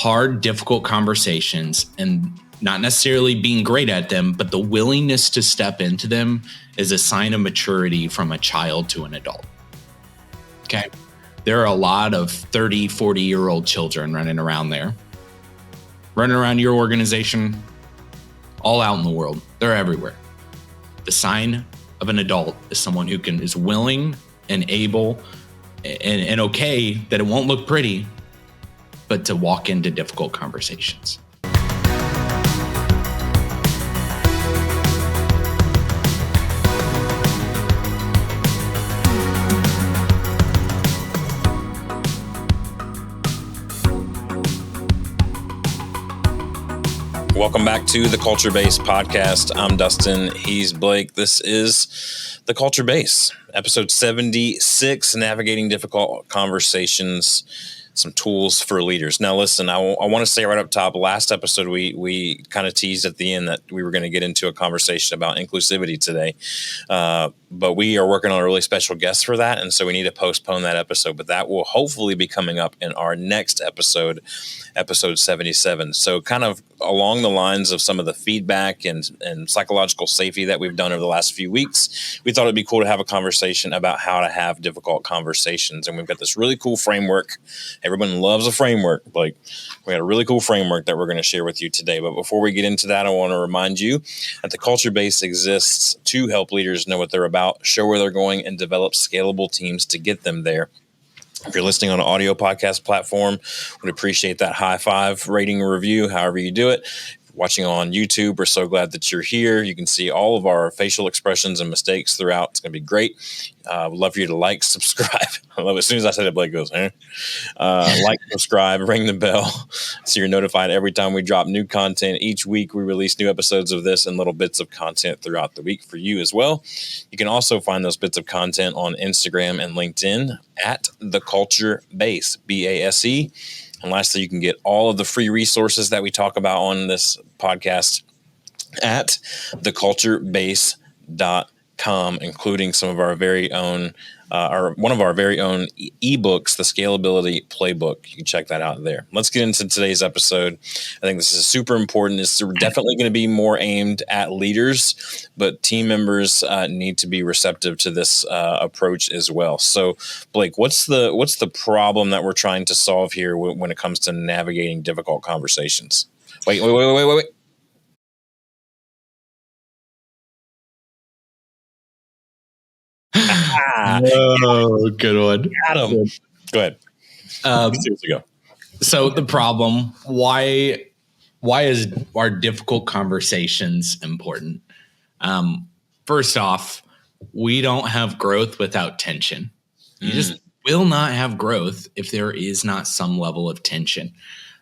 hard, difficult conversations and not necessarily being great at them, but the willingness to step into them is a sign of maturity from a child to an adult. Okay. There are a lot of 30, 40-year-old children running around your organization, all out in the world. They're everywhere. The sign of an adult is someone who is willing and able and okay that it won't look pretty, but to walk into difficult conversations. Welcome back to the Culture Base podcast. I'm Dustin. He's Blake. This is the Culture Base, episode 76, Navigating Difficult Conversations, some tools for leaders. Now, listen, I want to say right up top, last episode, we kind of teased at the end that we were going to get into a conversation about inclusivity today. But we are working on a really special guest for that. And so we need to postpone that episode. But that will hopefully be coming up in our next episode, episode 77. So kind of along the lines of some of the feedback and psychological safety that we've done over the last few weeks, we thought it'd be cool to have a conversation about how to have difficult conversations. And we've got this really cool framework. Everyone loves a framework. Like, we got a really cool framework that we're going to share with you today. But before we get into that, I want to remind you that the Culture Base exists to help leaders know what they're about, show where they're going, and develop scalable teams to get them there. If you're listening on an audio podcast platform, would appreciate that high five, rating, review, however you do it. Watching on YouTube, we're so glad that you're here. You can see all of our facial expressions and mistakes throughout. It's going to be great. We'd love for you to like, subscribe. I love it. As soon as I said it, Blake goes, like, subscribe, ring the bell so you're notified every time we drop new content. Each week, we release new episodes of this and little bits of content throughout the week for you as well. You can also find those bits of content on Instagram and LinkedIn at The Culture Base, BASE. And lastly, you can get all of the free resources that we talk about on this podcast at theculturebase.com, including some of our very own, one of our very own ebooks, the Scalability Playbook. You can check that out there. Let's get into today's episode. I think this is super important. It's definitely going to be more aimed at leaders, but team members need to be receptive to this approach as well. So, Blake, what's the problem that we're trying to solve here when it comes to navigating difficult conversations? Wait. Oh, good one. Got him. Go ahead. Seriously, go. So the problem, why are difficult conversations important? First off, we don't have growth without tension. You just will not have growth if there is not some level of tension.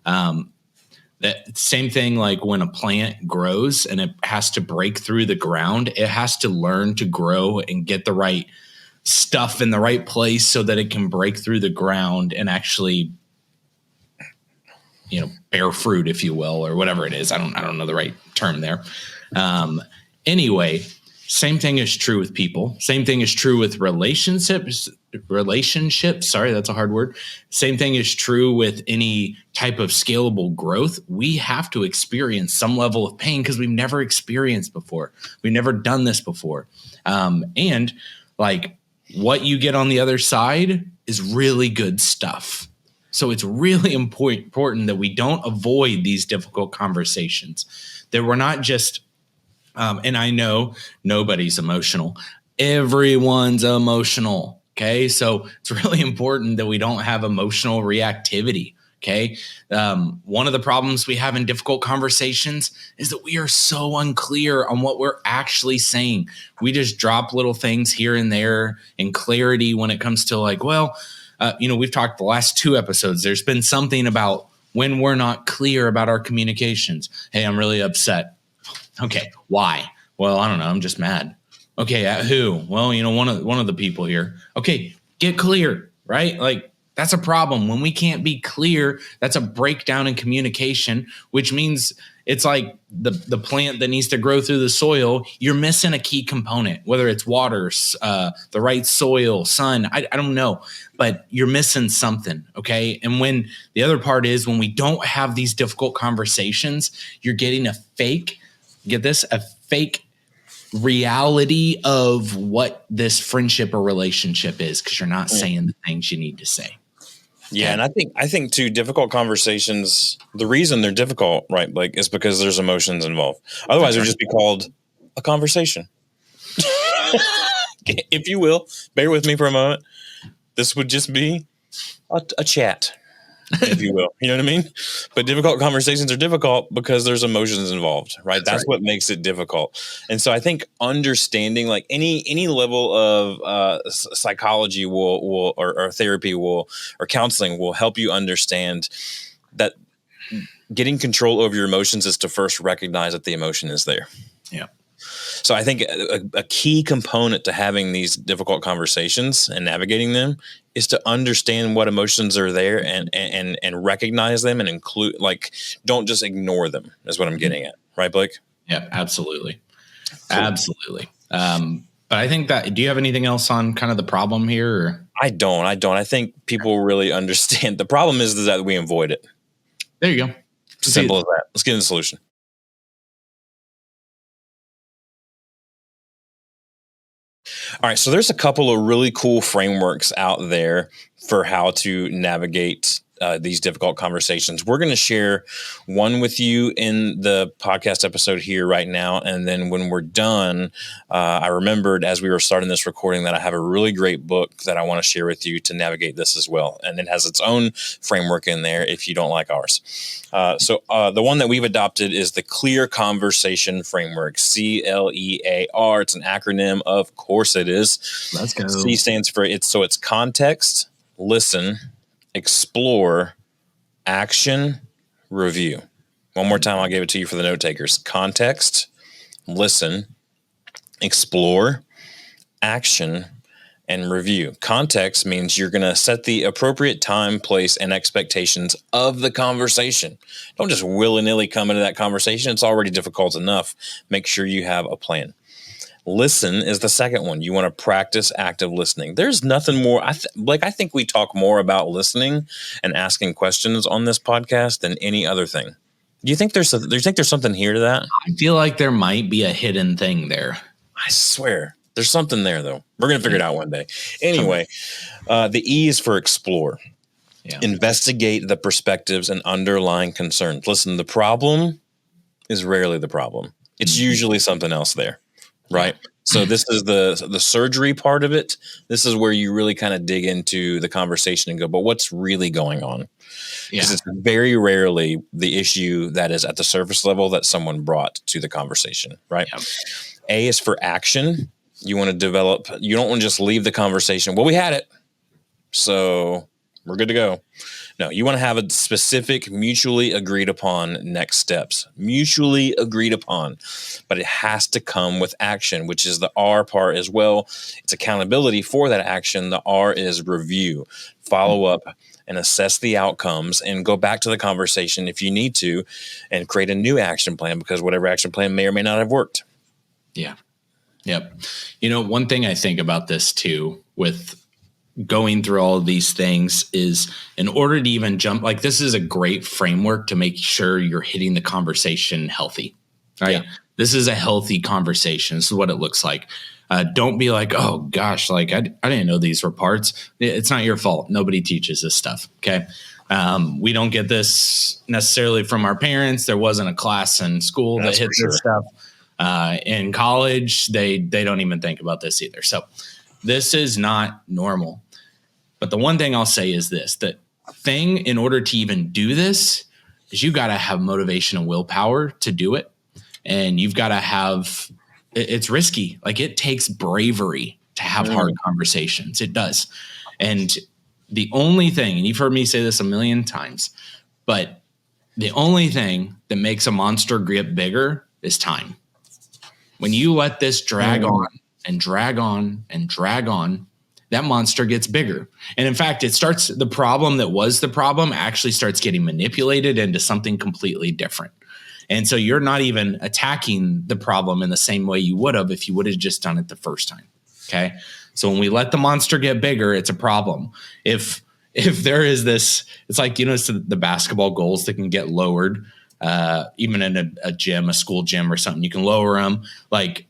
That same thing, like when a plant grows and it has to break through the ground, it has to learn to grow and get the right stuff in the right place so that it can break through the ground and actually, bear fruit, if you will, or whatever it is. I don't know the right term there. Anyway, same thing is true with people. Same thing is true with relationships. Sorry, that's a hard word. Same thing is true with any type of scalable growth. We have to experience some level of pain because we've never experienced before. We've never done this before. And like what you get on the other side is really good stuff. So it's really important that we don't avoid these difficult conversations, that we're not just and I know nobody's emotional. Everyone's emotional. Okay. So it's really important that we don't have emotional reactivity. Okay. One of the problems we have in difficult conversations is that we are so unclear on what we're actually saying. We just drop little things here and there in clarity when it comes to like, we've talked the last 2 episodes. There's been something about when we're not clear about our communications. Hey, I'm really upset. Okay, why? Well, I don't know. I'm just mad. Okay, at who? Well, one of the people here. Okay, get clear, right? Like That's a problem. When we can't be clear, that's a breakdown in communication, which means it's like the plant that needs to grow through the soil. You're missing a key component, whether it's water, the right soil, sun. I don't know, but you're missing something. Okay. And when the other part is when we don't have these difficult conversations, you're getting a fake reality of what this friendship or relationship is, because you're not saying the things you need to say. Yeah, and I think too, difficult conversations, the reason they're difficult, right, Blake, is because there's emotions involved. Otherwise, it would just be called a conversation. If you will, bear with me for a moment. This would just be a chat, if you will. You know what I mean? But difficult conversations are difficult because there's emotions involved, right? That's what makes it difficult. And so I think understanding, like any level of psychology will or therapy or counseling will help you understand that getting control over your emotions is to first recognize that the emotion is there. Yeah. So I think a key component to having these difficult conversations and navigating them is to understand what emotions are there and recognize them and include, like, don't just ignore them is what I'm getting at. Right, Blake? Yeah, absolutely. Cool. Absolutely. But I think that, do you have anything else on kind of the problem here? Or? I don't. I think people really understand. The problem is that we avoid it. There you go. Simple as that. Let's get into the solution. All right, so there's a couple of really cool frameworks out there for how to navigate these difficult conversations. We're going to share one with you in the podcast episode here right now. And then when we're done, I remembered as we were starting this recording that I have a really great book that I want to share with you to navigate this as well. And it has its own framework in there if you don't like ours. So the one that we've adopted is the Clear Conversation Framework, CLEAR. It's an acronym. Of course it is. Let's go. C stands for it's context, listen, explore, action, review. One more time, I'll give it to you for the note takers. Context, listen, explore, action, and review. Context means you're going to set the appropriate time, place, and expectations of the conversation. Don't just willy-nilly come into that conversation. It's already difficult enough. Make sure you have a plan. Listen is the second one. You want to practice active listening. There's nothing more. I think we talk more about listening and asking questions on this podcast than any other thing. Do you think there's something here to that? I feel like there might be a hidden thing there. I swear. There's something there, though. We're going to figure it out one day. Anyway, the E is for explore. Yeah. Investigate the perspectives and underlying concerns. Listen, the problem is rarely the problem. It's usually something else there. Right. So this is the surgery part of it. This is where you really kind of dig into the conversation and go, but what's really going on? Because it's very rarely the issue that is at the surface level that someone brought to the conversation. Right. Yeah. A is for action. You want to develop. You don't want to just leave the conversation. Well, we had it, so we're good to go. No, you want to have a specific, mutually agreed upon next steps. Mutually agreed upon, but it has to come with action, which is the R part as well. It's accountability for that action. The R is review, follow up, and assess the outcomes, and go back to the conversation if you need to, and create a new action plan, because whatever action plan may or may not have worked. Yeah. Yep. One thing I think about this too, with going through all of these things, is in order to even jump, like, this is a great framework to make sure you're hitting the conversation healthy, right? Yeah. This is a healthy conversation. This is what it looks like. Don't be like, oh gosh, like I didn't know these were parts. It's not your fault. Nobody teaches this stuff. Okay. We don't get this necessarily from our parents. There wasn't a class in school that hit this stuff. In college, they don't even think about this either. So this is not normal. But the one thing I'll say is this, that thing, in order to even do this, is you got to have motivation and willpower to do it. And you've got to have, it's risky. Like, it takes bravery to have hard conversations. It does. And the only thing, and you've heard me say this a million times, but the only thing that makes a monster get bigger is time. When you let this drag on and drag on and drag on, that monster gets bigger. And in fact, the problem that was the problem actually starts getting manipulated into something completely different. And so you're not even attacking the problem in the same way you would have if you would have just done it the first time. Okay. So when we let the monster get bigger, it's a problem. If there is this, it's like, the basketball goals that can get lowered, even in a gym, a school gym or something, you can lower them. Like,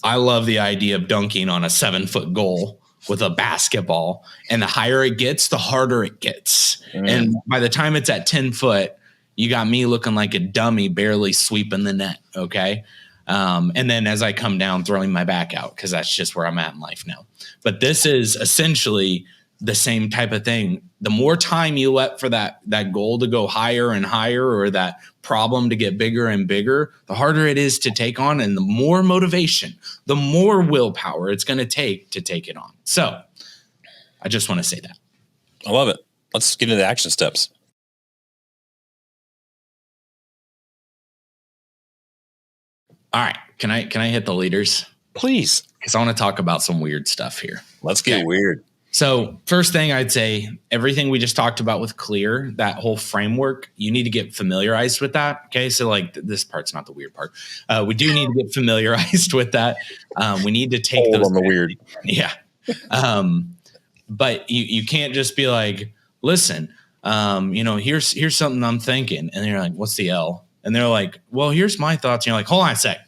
I love the idea of dunking on a 7-foot goal with a basketball, and the higher it gets, the harder it gets. And by the time it's at 10 foot, you got me looking like a dummy, barely sweeping the net. Okay. And then as I come down, throwing my back out, because that's just where I'm at in life now. But this is essentially the same type of thing. The more time you let for that goal to go higher and higher, or that problem to get bigger and bigger, the harder it is to take on, and the more motivation, the more willpower it's going to take it on. So I just want to say that. I love it. Let's get into the action steps. All right. Can I hit the leaders? Please. Because I want to talk about some weird stuff here. Let's get weird. So first thing I'd say, everything we just talked about with Clear, that whole framework, you need to get familiarized with that. Okay. So like this part's not the weird part. We do need to get familiarized with that. We need to take those on the weird. Yeah. But you can't just be like, listen, here's something I'm thinking. And you're like, what's the L? And they're like, well, here's my thoughts. And you're like, hold on a sec.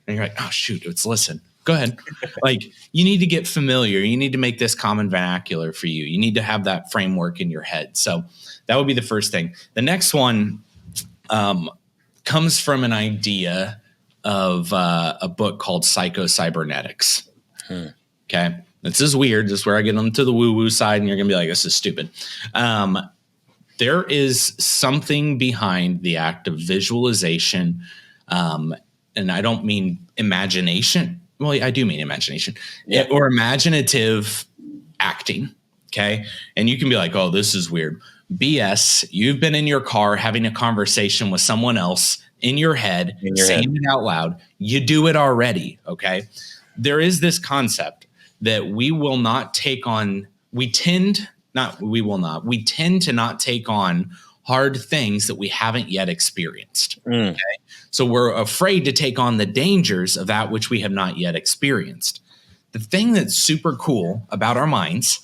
And you're like, oh shoot, let's listen. Go ahead. Like, you need to get familiar. You need to make this common vernacular for you. You need to have that framework in your head. So that would be the first thing. The next one comes from an idea of a book called Psycho-Cybernetics. Okay. This is weird. This is where I get into the woo-woo side, and you're going to be like, this is stupid. There is something behind the act of visualization. And I don't mean imagination. Well, I do mean imagination, or imaginative acting. Okay. And you can be like, oh, this is weird. BS. You've been in your car having a conversation with someone else in your head, saying it out loud. You do it already. Okay. There is this concept that we will not take on. We tend to not take on hard things that we haven't yet experienced. Okay. So we're afraid to take on the dangers of that which we have not yet experienced. The thing that's super cool about our minds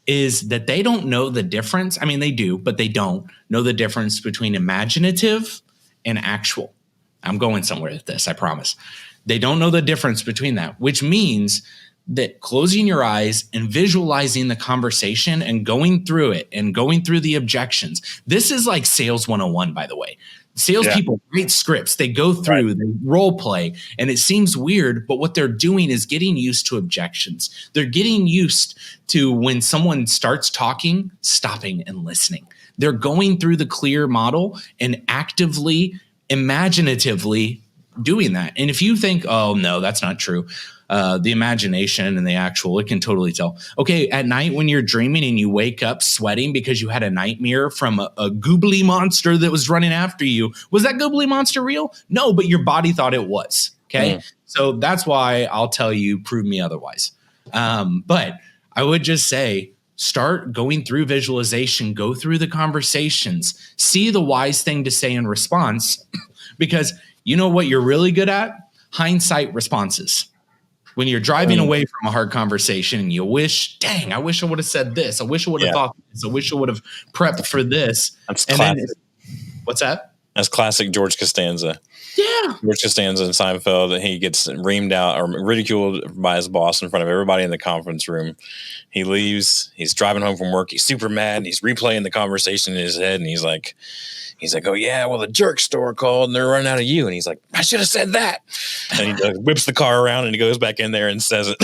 is that they don't know the difference. I mean, they do, but they don't know the difference between imaginative and actual. I'm going somewhere with this, I promise. They don't know the difference between that, which means that closing your eyes and visualizing the conversation and going through it and going through the objections. This is like sales 101, by the way. Salespeople write scripts. They go through, they role play, and it seems weird, but what they're doing is getting used to objections. They're getting used to when someone starts talking, stopping and listening. They're going through the Clear model and actively, imaginatively doing that. And if you think, oh, no, that's not true. The imagination and the actual, it can totally tell. Okay, at night when you're dreaming and you wake up sweating because you had a nightmare from a googly monster that was running after you. Was that googly monster real? No, but your body thought it was. Okay, so that's why I'll tell you, prove me otherwise. But I would just say, start going through visualization, go through the conversations, see the wise thing to say in response, because you know what you're really good at? Hindsight responses. When you're driving away from a hard conversation and you wish, dang, I wish I would have said this. I wish I would have thought this. I wish I would have prepped for this. That's classic. What's that? That's classic George Costanza. Yeah. George Costanza in Seinfeld, he gets reamed out or ridiculed by his boss in front of everybody in the conference room. He leaves. He's driving home from work. He's super mad. He's replaying the conversation in his head, and he's like, oh, yeah, well, the jerk store called, and they're running out of you. And he's like, I should have said that. And he whips the car around, and he goes back in there and says it.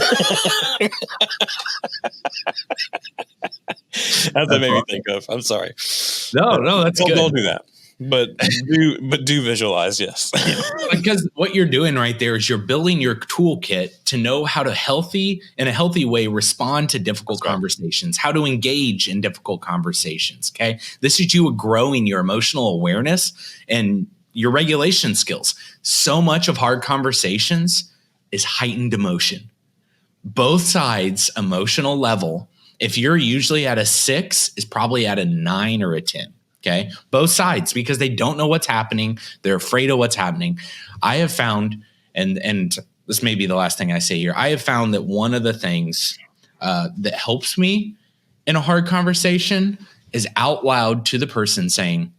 That's what made me think of. I'm sorry. No, that's good. Don't do that. But do visualize, yes. Because what you're doing right there is you're building your toolkit to know how to in a healthy way, respond to difficult conversations, how to engage in difficult conversations. Okay. This is you growing your emotional awareness and your regulation skills. So much of hard conversations is heightened emotion. both sides' emotional level, if you're usually at a 6, is probably at a 9 or a 10. Okay. Both sides, because they don't know what's happening. They're afraid of what's happening. I have found, and this may be the last thing I say here, I have found that one of the things that helps me in a hard conversation is out loud to the person saying,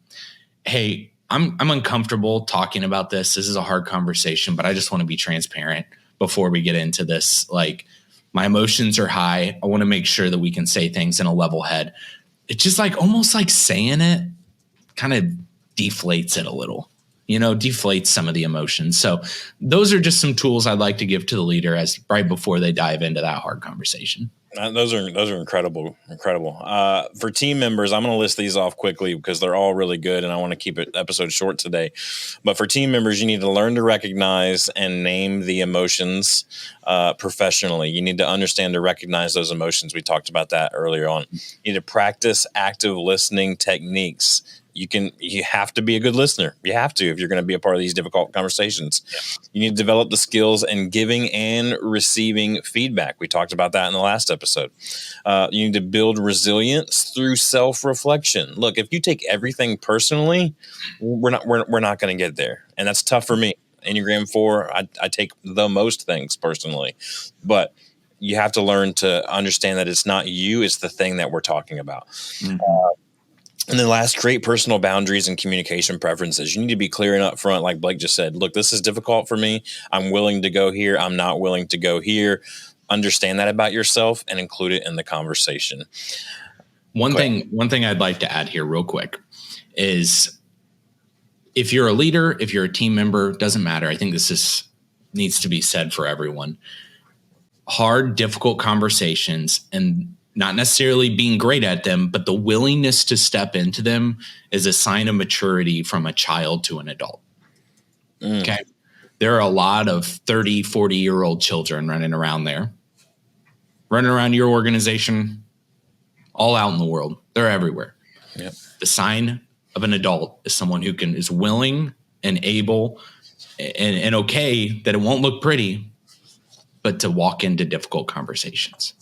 hey, I'm uncomfortable talking about this. This is a hard conversation, but I just want to be transparent before we get into this. Like, my emotions are high. I want to make sure that we can say things in a level head. It's just like almost like saying it kind of deflates it a little, deflates some of the emotions. So those are just some tools I'd like to give to the leader as right before they dive into that hard conversation. Those are incredible. For team members, I'm going to list these off quickly because they're all really good, and I want to keep it episode short today. But for team members, you need to learn to recognize and name the emotions professionally. You need to understand to recognize those emotions. We talked about that earlier on. You need to practice active listening techniques. You have to be a good listener. You have to if you're going to be a part of these difficult conversations. Yeah. You need to develop the skills in giving and receiving feedback. We talked about that in the last episode. You need to build resilience through self-reflection. Look, if you take everything personally, we're not going to get there, and that's tough for me. Enneagram 4, I take the most things personally, but you have to learn to understand that it's not you; it's the thing that we're talking about. Mm-hmm. And then last, create personal boundaries and communication preferences. You need to be clear and upfront, like Blake just said. Look, this is difficult for me. I'm willing to go here. I'm not willing to go here. Understand that about yourself and include it in the conversation. One thing I'd like to add here real quick is if you're a leader, if you're a team member, doesn't matter. I think this needs to be said for everyone. Hard, difficult conversations, and not necessarily being great at them, but the willingness to step into them is a sign of maturity from a child to an adult. Okay. There are a lot of 30, 40-year-old children running around your organization, all out in the world. They're everywhere. Yep. The sign of an adult is someone who is willing and able and okay that it won't look pretty, but to walk into difficult conversations.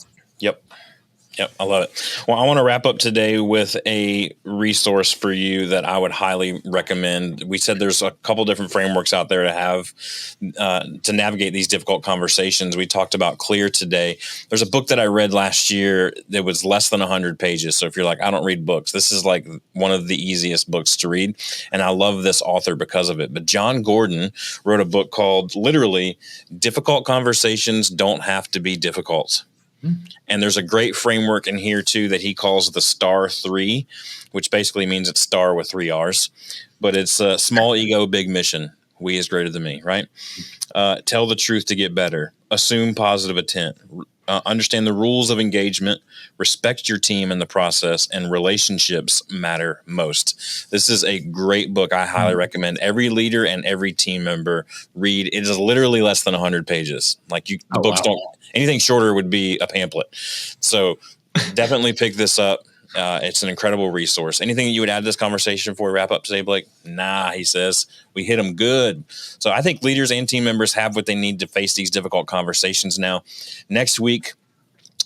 Yep, I love it. Well, I want to wrap up today with a resource for you that I would highly recommend. We said there's a couple different frameworks out there to have to navigate these difficult conversations. We talked about Clear today. There's a book that I read last year that was less than 100 pages. So if you're like, I don't read books, this is like one of the easiest books to read. And I love this author because of it. But John Gordon wrote a book called literally Difficult Conversations Don't Have to Be Difficult. And there's a great framework in here, too, that he calls the STAR 3, which basically means it's star with 3 R's. But it's small ego, big mission. We is greater than me, right? Tell the truth to get better. Assume positive intent. Understand the rules of engagement. Respect your team in the process. And relationships matter most. This is a great book. I highly recommend every leader and every team member read. It is literally less than 100 pages. Books don't. Anything shorter would be a pamphlet. So definitely pick this up. It's an incredible resource. Anything that you would add to this conversation before we wrap up today, Blake? Nah, he says. We hit them good. So I think leaders and team members have what they need to face these difficult conversations now. Next week,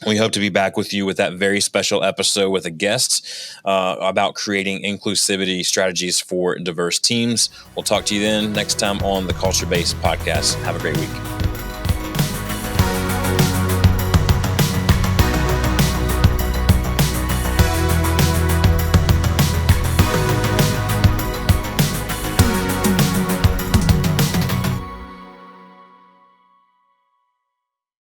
we hope to be back with you with that very special episode with a guest about creating inclusivity strategies for diverse teams. We'll talk to you then next time on the Culture Based Podcast. Have a great week.